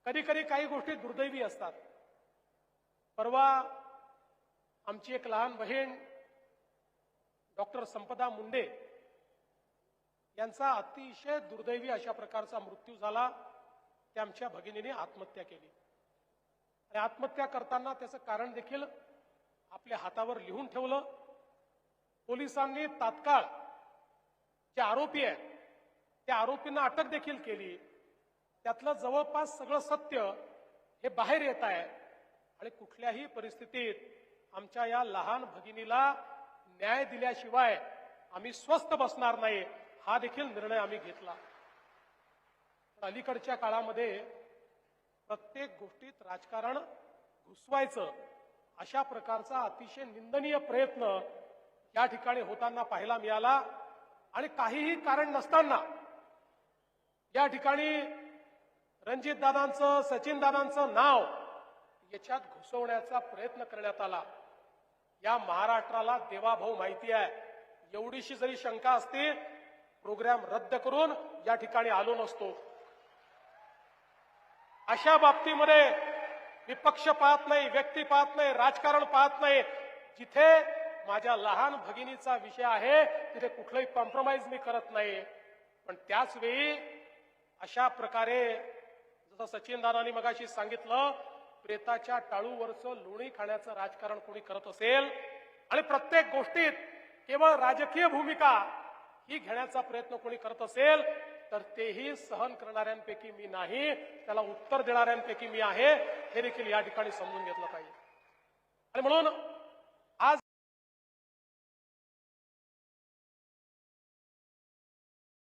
कधी कधी काही गोष्टी दुर्दैवी असतात। परवा आमची एक लहान बहीण डॉक्टर संपदा मुंडे यांचा अतिशय दुर्दैवी अशा प्रकारचा मृत्यू झाला। त्या आमच्या भगिनीने आत्महत्या केली आणि आत्महत्या करताना त्याचं कारण देखील आपल्या हातावर लिहून ठेवलं। पोलिसांनी तात्काळ जे आरोपी आहेत त्या आरोपींना अटक देखील केली। त्यातलं जवळपास सगळं सत्य हे बाहेर येत आहे आणि कुठल्याही परिस्थितीत आमच्या या लहान भगिनीला न्याय दिल्याशिवाय आम्ही स्वस्थ बसणार नाही, हा देखील निर्णय आम्ही घेतला। अलीकडच्या काळामध्ये प्रत्येक गोष्टीत राजकारण घुसवायचं अशा प्रकारचा अतिशय निंदनीय प्रयत्न या ठिकाणी होताना पाहायला मिळाला आणि काहीही कारण नसताना या ठिकाणी रणजित दादांचं, सचिन दादांचं नाव याच्यात घुसवण्याचा प्रयत्न करण्यात आला। या महाराष्ट्राला देवाभाऊ माहिती आहे, एवढीशी जरी शंका असती प्रोग्राम रद्द करून या ठिकाणी आलो नसतो। अशा बाबतीमध्ये विपक्ष पाहत नाही, व्यक्ती पाहत नाही, राजकारण पाहत नाही। जिथे माझ्या लहान भगिनीचा विषय आहे तिथे कुठलंही कॉम्प्रोमाइज मी करत नाही। पण त्याच वेळी अशा प्रकारे जसं सचिन दादांनी मगाशी सांगितलं, प्रेताच्या टाळूवरचं लोणी खाण्याचं राजकारण कोणी करत असेल आणि प्रत्येक गोष्टीत केवळ राजकीय भूमिका ही घेण्याचा प्रयत्न कोणी करत असेल तर तेही सहन करणाऱ्यांपैकी मी नाही, त्याला उत्तर देणाऱ्यांपैकी मी आहे, हे देखील या ठिकाणी समजून घेतलं पाहिजे। आणि म्हणून